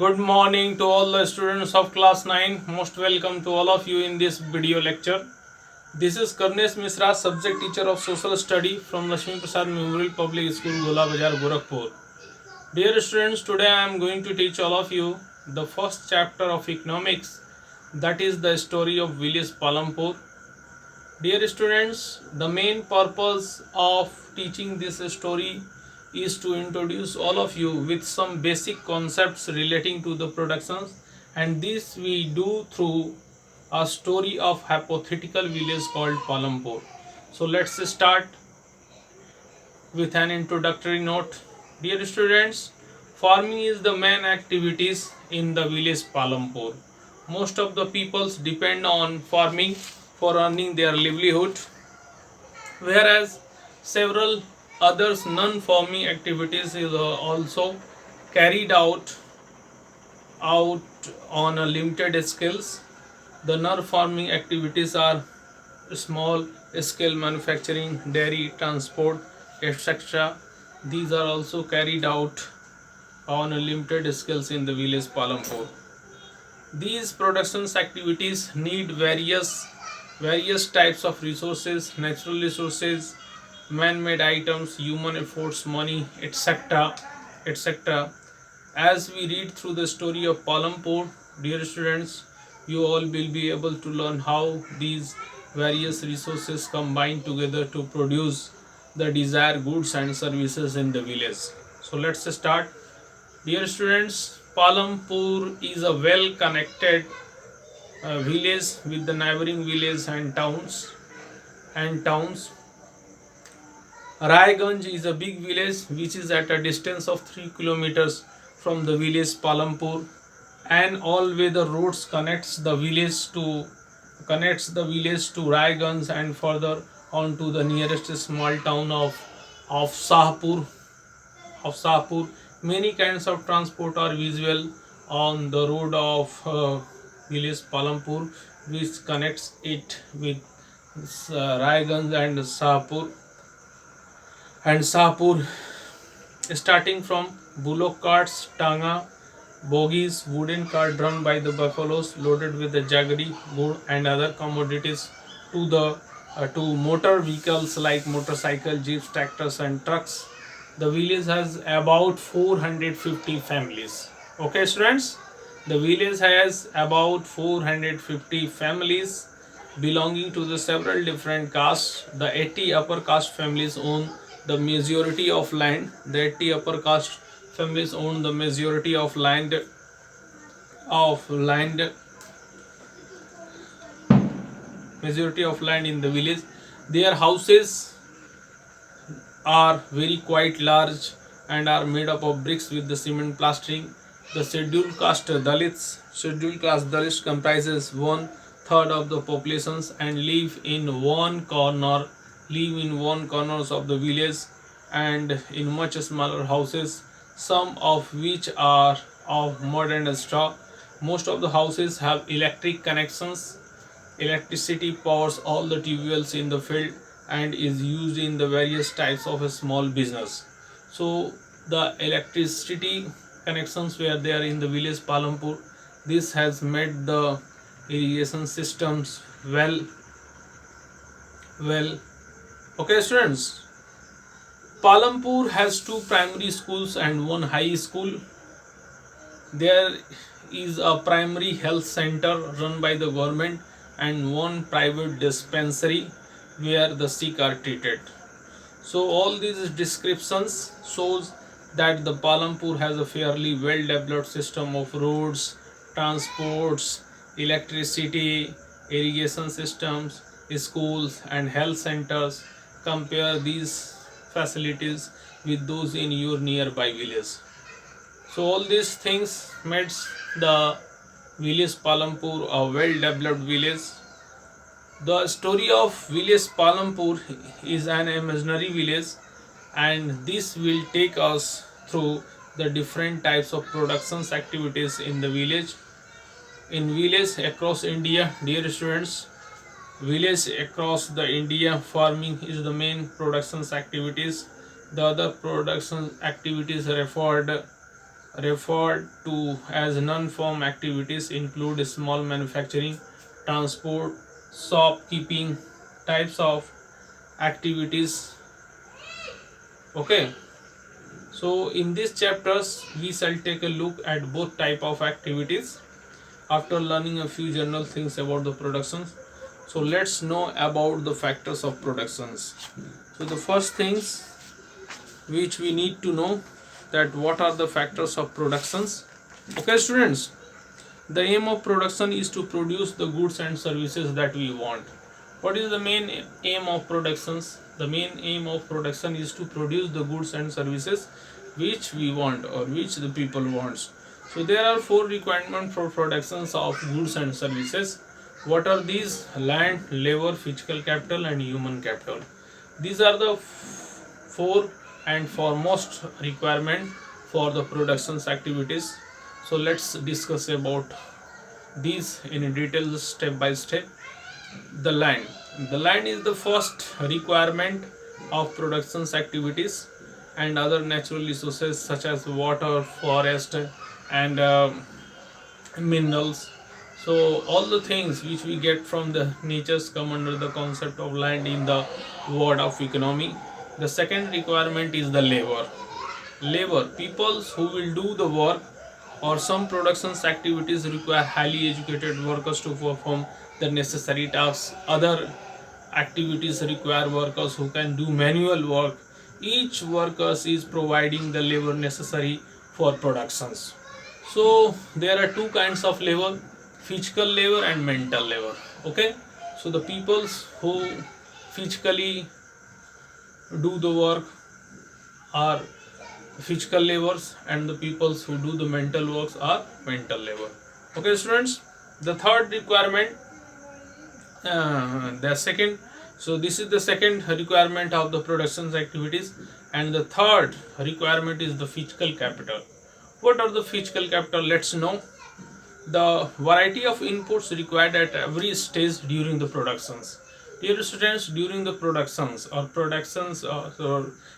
Good morning to all the students of class 9. Most welcome to all of you in this video lecture. This is Karunesh Mishra, subject teacher of social study from Lakshmi Prasad Memorial Public School, Gola Bazar, Gorakhpur. Dear students, today I am going to teach all of you the first chapter of economics, that is the story of village Palampur. Dear students, the main purpose of teaching this story is to introduce all of you with some basic concepts relating to the productions, and this we do through a story of hypothetical village called Palampur. So let's start with an introductory note. Dear students, farming is the main activities in the village Palampur. Most of the peoples depend on farming for earning their livelihood, whereas several others non-farming activities is also carried out on a limited scales. The non-farming activities are small scale manufacturing, dairy, transport, etc. These are also carried out on a limited scales in the village Palampur. These productions activities need various types of resources, natural resources, man-made items, human efforts, money, etc. As we read through the story of Palampur, dear students, you all will be able to learn how these various resources combine together to produce the desired goods and services in the village. So let's start. Dear students, Palampur is a well connected village with the neighboring villages and towns. Raiganj is a big village which is at a distance of 3 kilometers from the village Palampur, and all weather roads connects the village to Raiganj and further on to the nearest small town of Sahpur of Sahpur. Many kinds of transport are visible on the road of village Palampur, which connects it with Raiganj and Sahpur, starting from bullock carts, tanga, bogies, wooden cart drawn by the buffaloes loaded with the jaggery, wood, and other commodities, to motor vehicles like motorcycle, jeeps, tractors, and trucks. The village has about 450 families. Okay, students, the village has about 450 families belonging to the several different castes. The 80 upper caste families own the majority of land. The 80 upper caste families own the majority of land majority of land in the village. Their houses are very quite large and are made up of bricks with the cement plastering. The scheduled class Dalits comprises one third of the populations and live in one corners of the village and in much smaller houses, some of which are of mud and straw. Most of the houses have electric connections. Electricity powers all the tubules in the field and is used in the various types of a small business. So the electricity connections were there in the village Palampur. This has made the irrigation systems well. Okay, students. Palampur has two primary schools and one high school. There is a primary health center run by the government and one private dispensary where the sick are treated. So all these descriptions shows that the Palampur has a fairly well developed system of roads, transports, electricity, irrigation systems, schools, and health centers. Compare these facilities with those in your nearby village. So all these things makes the village Palampur a well developed village. The story of village Palampur is an imaginary village, and this will take us through the different types of productions activities in the village. In village across India, dear students, village across the India, farming is the main productions activities. The other production activities referred to as non-farm activities include small manufacturing, transport, shopkeeping types of activities. Okay, so in these chapters we shall take a look at both type of activities after learning a few general things about the productions. So let's know about the factors of productions. So the first things which we need to know, that what are the factors of productions. Okay students, the aim of production is to produce the goods and services that we want. What is the main aim of productions? The main aim of production is to produce the goods and services which we want or which the people wants. So there are four requirements for productions of goods and services. What are these? Land, labor, physical capital and human capital. These are the four and foremost requirement for the productions activities. So let's discuss about these in detail step by step. The land. The land is the first requirement of productions activities and other natural resources such as water, forest and minerals. So all the things which we get from the natures come under the concept of land in the word of economy. The second requirement is the labor. Labor, peoples who will do the work, or some productions activities require highly educated workers to perform the necessary tasks. Other activities require workers who can do manual work. Each worker is providing the labor necessary for productions. So there are two kinds of labor, physical labor and mental labor. Okay, so the peoples who physically do the work are physical labors and the peoples who do the mental works are mental labor. Okay students, the third requirement, the second, so this is the second requirement of the productions activities, and the third requirement is the physical capital. What are the physical capital? Let's know. The variety of inputs required at every stage during the productions. Dear students, during the productions or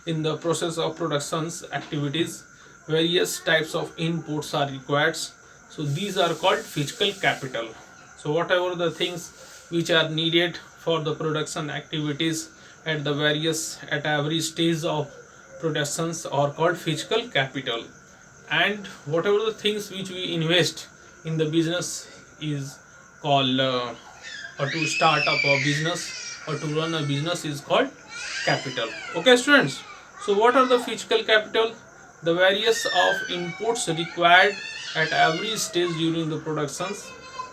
in the process of productions activities, various types of inputs are required. So these are called physical capital. So whatever the things which are needed for the production activities at every stage of productions are called physical capital. And whatever the things which we invest in the business is called or to start up a business or to run a business is called capital. Okay students, so what are the physical capital? The various of inputs required at every stage during the productions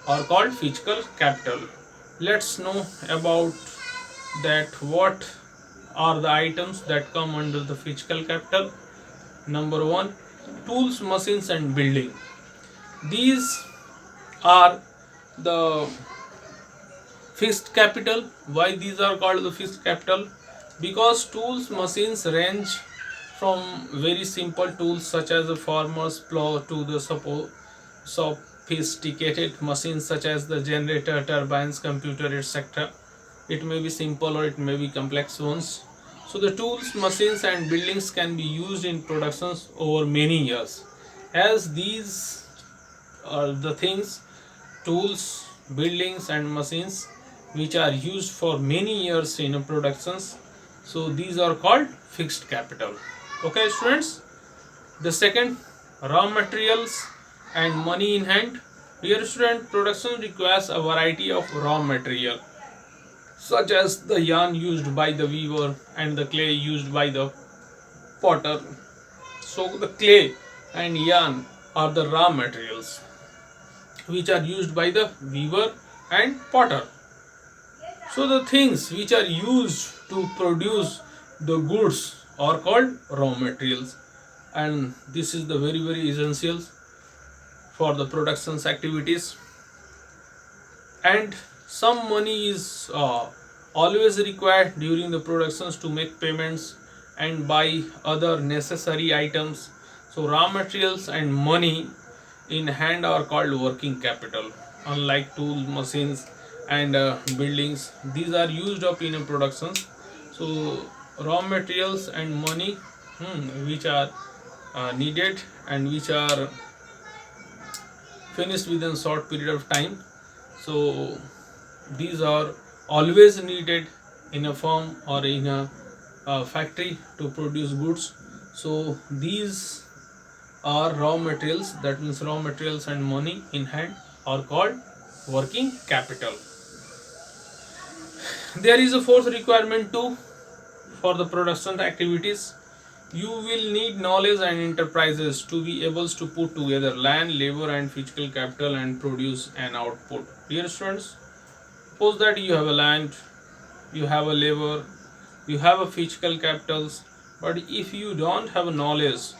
are called physical capital. Let's know about that. What are the items that come under the physical capital? Number one, tools, machines and building. These are the fixed capital. Why these are called the fixed capital? Because tools, machines range from very simple tools such as a farmer's plow to the sophisticated machines such as the generator, turbines, computer, etc. It may be simple or it may be complex ones. So the tools, machines and buildings can be used in productions over many years. As these are the things, tools, buildings and machines which are used for many years in productions, so these are called fixed capital. Okay students, the second, raw materials and money in hand. Here student, production requires a variety of raw material such as the yarn used by the weaver and the clay used by the potter. So the clay and yarn are the raw materials which are used by the weaver and potter. So the things which are used to produce the goods are called raw materials, and this is the very essential for the productions activities. And some money is always required during the productions to make payments and buy other necessary items. So raw materials and money in hand are called working capital. Unlike tools, machines and buildings, these are used up in a productions. So raw materials and money which are needed and which are finished within a short period of time. So these are always needed in a firm or in a factory to produce goods. So these are raw materials, that means raw materials and money in hand are called working capital. There is a fourth requirement too for the production activities. You will need knowledge and enterprises to be able to put together land, labor and physical capital and produce an output. Dear students, suppose that you have a land, you have a labor, you have a physical capitals, but if you don't have a knowledge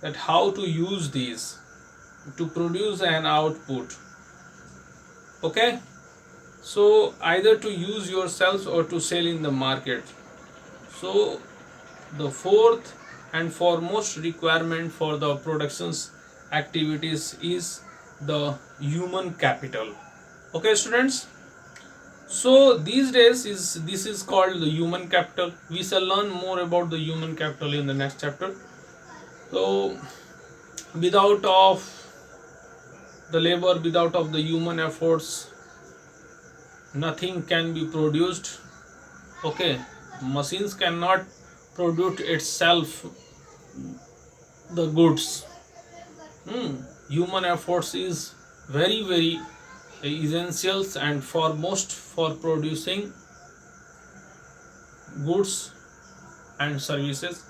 that how to use these to produce an output, okay, so either to use yourselves or to sell in the market. So the fourth and foremost requirement for the productions activities is the human capital. Okay students, so these days this is called the human capital. We shall learn more about the human capital in the next chapter. So without of the labor, without of the human efforts, nothing can be produced. Okay, machines cannot produce itself the goods. Human efforts is very essentials and foremost for producing goods and services.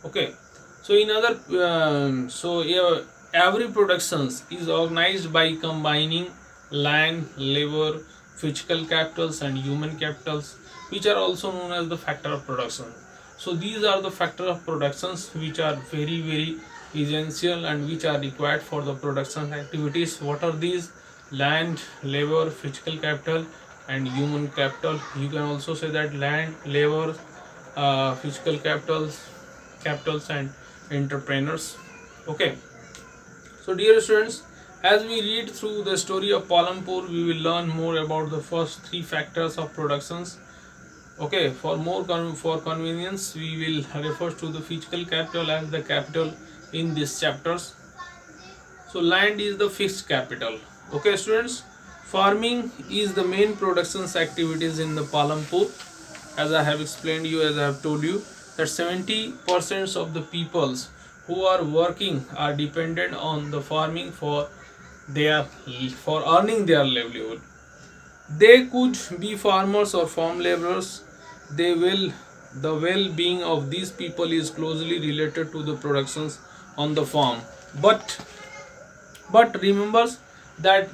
Okay, so in other every productions is organized by combining land, labor, physical capitals and human capitals, which are also known as the factor of production. So these are the factor of productions which are very essential and which are required for the production activities. What are these? Land, labor, physical capital and human capital. You can also say that land, labor, physical capitals and entrepreneurs. Okay, so dear students, as we read through the story of Palampur, we will learn more about the first three factors of productions. Okay, for for convenience, we will refer to the physical capital as the capital in these chapters. So land is the fixed capital. Okay students, farming is the main productions activities in the Palampur. As I have explained you, as I have told you, that 70% of the peoples who are working are dependent on the farming for earning their livelihood. They could be farmers or farm laborers. The well-being of these people is closely related to the productions on the farm. But remember that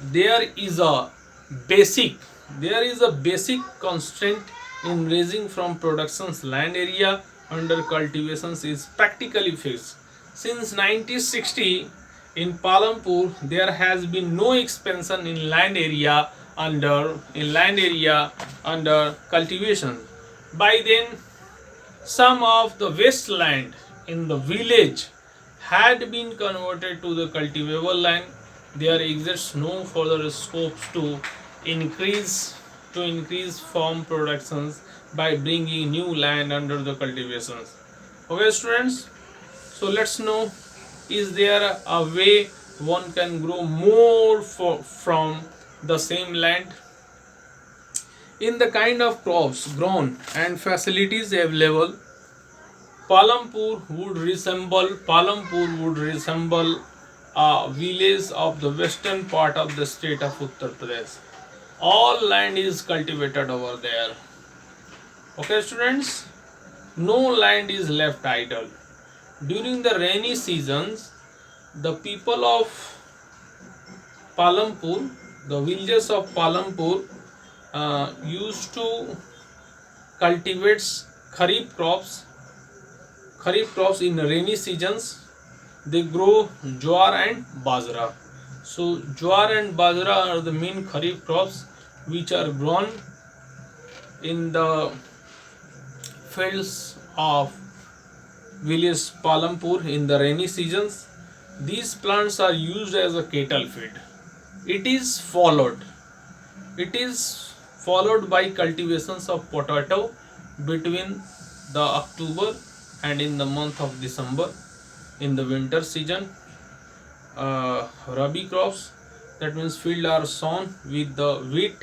basic there is a basic constraint in raising from productions. Land area under cultivations is practically fixed. Since 1960 in Palampur there has been no expansion in land area under cultivation. By then some of the wasteland in the village had been converted to the cultivable land. There exists no further scopes to increase farm productions by bringing new land under the cultivations. Okay students, so let's know, is there a way one can grow more from the same land? In the kind of crops grown and facilities available, Palampur would resemble a village of the western part of the state of Uttar Pradesh. All land is cultivated over there. Okay students, no land is left idle. During the rainy seasons, the people of Palampur, the villagers of Palampur used to cultivate kharif crops in rainy seasons. They grow jowar and bajra. So jowar and bajra are the main kharif crops which are grown in the fields of village Palampur in the rainy seasons. These plants are used as a cattle feed. It is followed by cultivations of potato between the October and in the month of December. in the winter season. Rabi crops, that means field are sown with the wheat.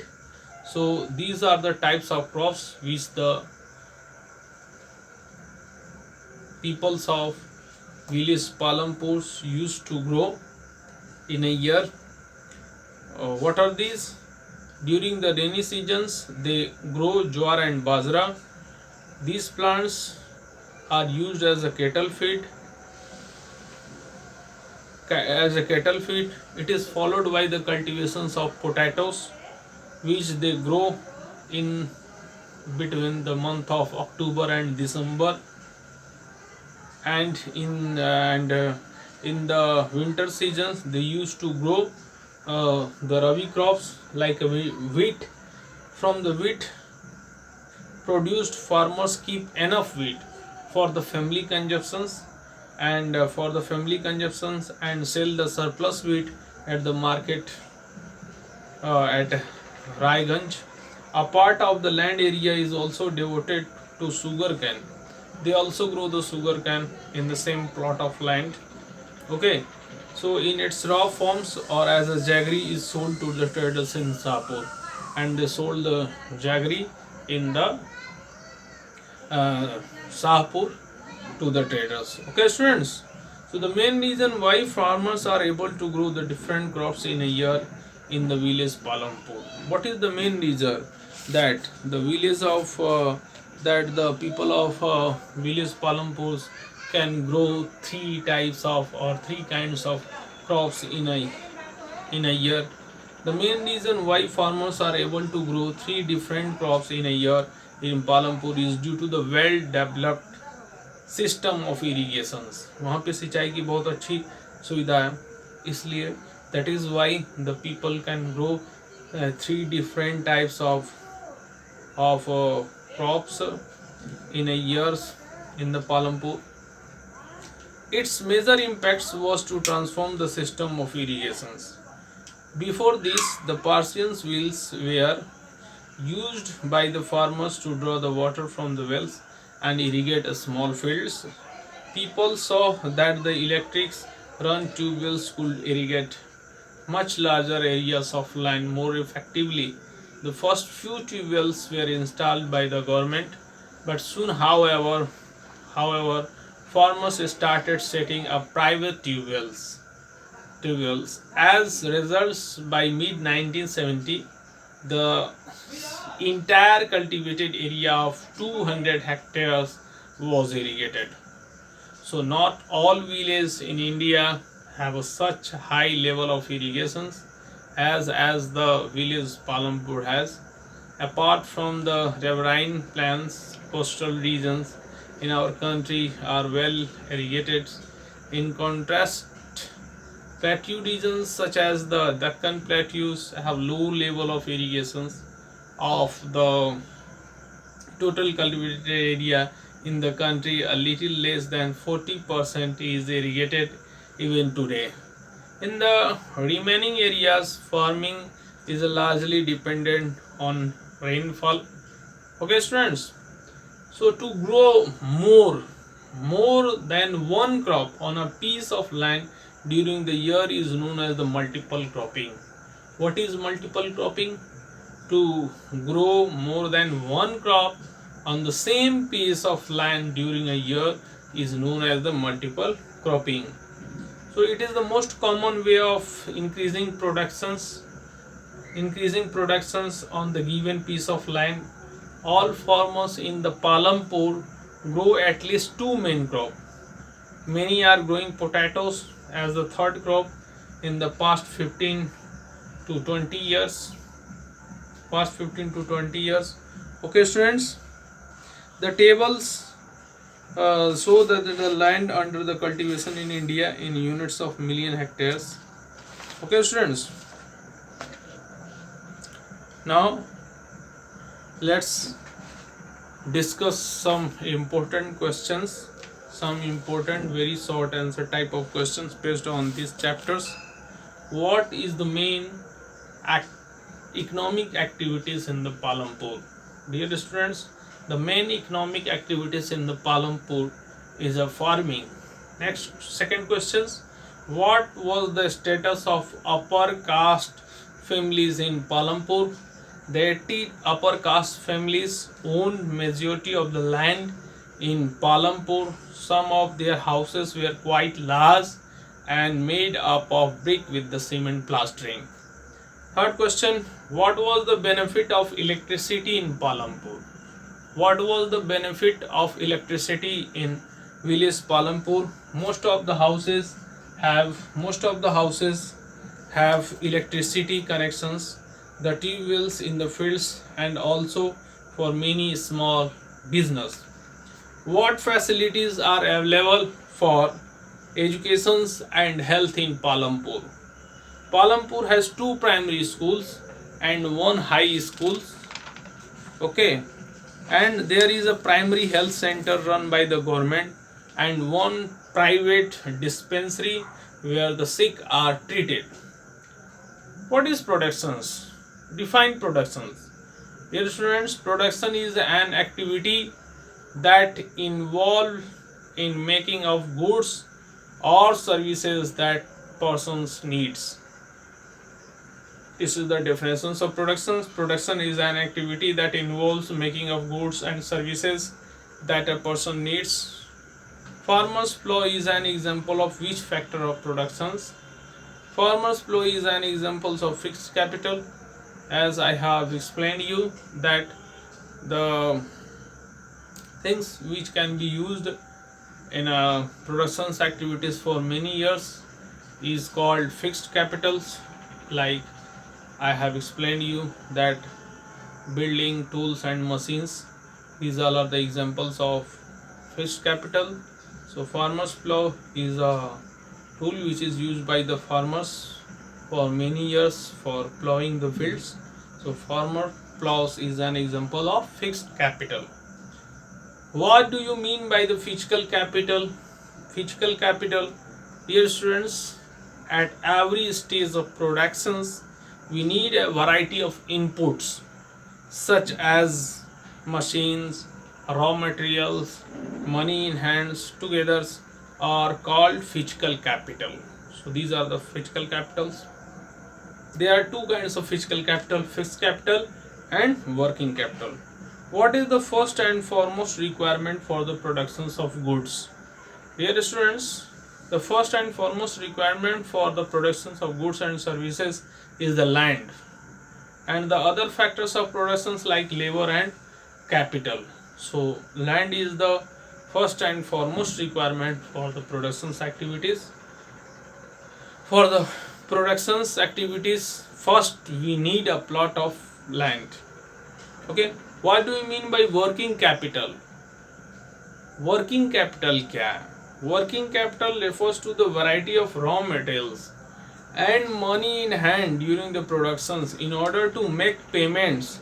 So these are the types of crops which the peoples of village Palampurs used to grow in a year. What are these? During the rainy seasons, they grow jowar and bajra. These plants are used as a cattle feed. It is followed by the cultivations of potatoes, which they grow in between the month of October and December. And in the winter seasons, they used to grow the rabi crops like wheat. From the wheat produced, farmers keep enough wheat for the family consumptions, and sell the surplus wheat at the market at Raiganj. A part of the land area is also devoted to sugar cane. They also grow the sugar cane in the same plot of land. Okay, so in its raw forms or as a jaggery is sold to the traders in Sapur, and they sold the jaggery in the Sahpur to the traders. Okay, students. So the main reason why farmers are able to grow the different crops in a year in the village Palampur. What is the main reason that the village of that the people of village Palampurs can grow three types of or three kinds of crops in a year? The main reason why farmers are able to grow three different crops in a year in Palampur is due to the well developed system of irrigations. वहाँ पे सिंचाई की बहुत अच्छी सुविधा है, इसलिए that is why the people can grow three different types of crops in a years in the Palampur. Its major impacts was to transform the system of irrigations. Before this, the Persian wheels were used by the farmers to draw the water from the wells and irrigate small fields. People saw that the electrics run tube wells could irrigate much larger areas of land more effectively. The first few tube wells were installed by the government, but soon, however, farmers started setting up private tube wells. As results, by mid 1970, the entire cultivated area of 200 hectares was irrigated. So not all villages in India have such high level of irrigations as the village Palampur has. Apart from the riverine plains, coastal regions in our country are well irrigated. In contrast, plateau regions such as the Deccan plateaus have low level of irrigations. Of the total cultivated area in the country, a little less than 40% is irrigated even today. In the remaining areas, farming is largely dependent on rainfall. Okay, students. So to grow more than one crop on a piece of land during the year is known as the multiple cropping. What is multiple cropping? To grow more than one crop on the same piece of land during a year is known as the multiple cropping. So it is the most common way of increasing productions on the given piece of land. All farmers in the Palampur grow at least two main crops. Many are growing potatoes as the third crop in the past 15 to 20 years. Okay, students, the tables show that the land under the cultivation in India in units of million hectares. Okay, students, now let's discuss some important questions, some important very short answer type of questions based on these chapters. What is the main economic activities in the Palampur? Dear students, the main economic activities in the Palampur is a farming. Next, second questions. What was the status of upper caste families in Palampur? The upper caste families owned majority of the land in Palampur. Some of their houses were quite large and made up of brick with the cement plastering. Third question. What was the benefit of electricity in Palampur? What was the benefit of electricity in village Palampur? Most of the houses have electricity connections, the tube wells in the fields, and also for many small business. What facilities are available for educations and health in Palampur? Palampur has two primary schools and one high school. Okay, and there is a primary health center run by the government and one private dispensary where the sick are treated. What is productions? Define productions. Dear students, production is an activity that involve in making of goods or services that persons needs. This is the definitions of production. Production is an activity that involves making of goods and services that a person needs. Farmer's plow is an example of which factor of productions? Farmer's plow is an example of fixed capital, as I have explained you that the things which can be used in a productions activities for many years is called fixed capitals. Like I have explained you that building tools and machines, these all are the examples of fixed capital. So farmer's plow is a tool which is used by the farmers for many years for plowing the fields. So farmer plows is an example of fixed capital. What do you mean by the physical capital? Physical capital, dear students, at every stage of productions we need a variety of inputs such as machines, raw materials, money in hands together are called physical capital. So these are the physical capitals. There are two kinds of physical capital, fixed capital and working capital. What is the first and foremost requirement for the productions of goods? Dear students, the first and foremost requirement for the productions of goods and services is the land, and the other factors of productions like labor and capital. So land is the first and foremost requirement for the productions activities. For the productions activities, first we need a plot of land. Okay, what do we mean by working capital? Working capital क्या है? Working capital refers to the variety of raw materials and money in hand during the productions in order to make payments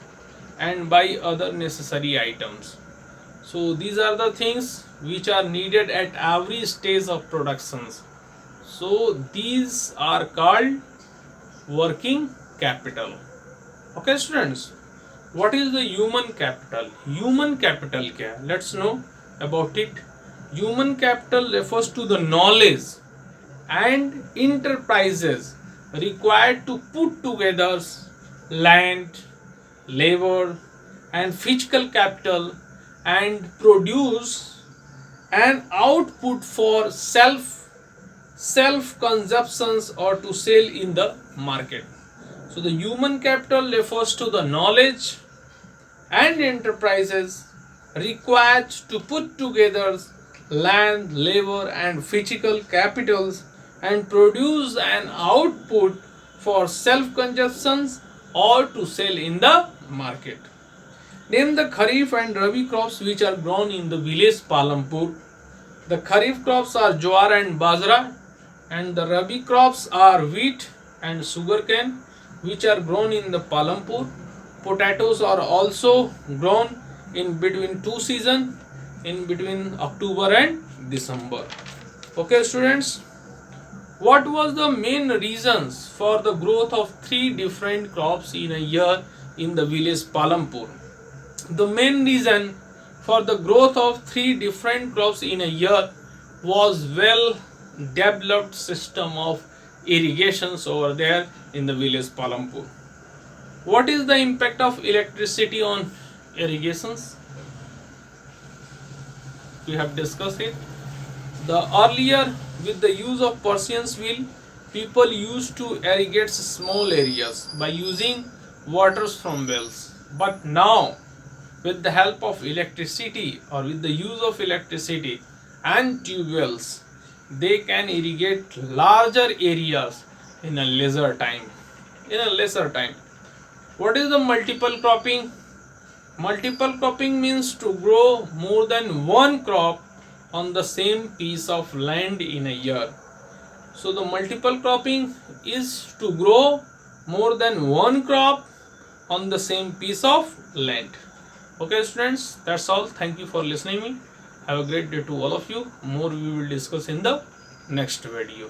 and buy other necessary items. So these are the things which are needed at every stage of productions. So these are called working capital. Okay students, what is the human capital? Human capital क्या है? Let's know about it. Human capital refers to the knowledge and enterprises required to put together land, labor and physical capital and produce an output for self consumptions or to sell in the market. So the human capital refers to the knowledge and enterprises required to put together land, labor and physical capitals and produce an output for self-consumption or to sell in the market. Name the Kharif and Rabi crops which are grown in the village Palampur. The Kharif crops are jowar and bajra, and the Rabi crops are wheat and sugarcane which are grown in the Palampur. Potatoes are also grown in between two seasons, in between October and December. Okay students, what was the main reasons for the growth of three different crops in a year in the village Palampur? The main reason for the growth of three different crops in a year was well developed system of irrigations over there in the village Palampur. What is the impact of electricity on irrigations? We have discussed it. The earlier, with the use of Persian's wheel, people used to irrigate small areas by using waters from wells. But now, with the help of electricity or with the use of electricity and tube wells, they can irrigate larger areas in a lesser time. In a lesser time. What is the multiple cropping? Multiple cropping means to grow more than one crop on the same piece of land in a year. So the multiple cropping is to grow more than one crop on the same piece of land. Okay students, that's all. Thank you for listening me. Have a great day to all of you. More we will discuss in the next video.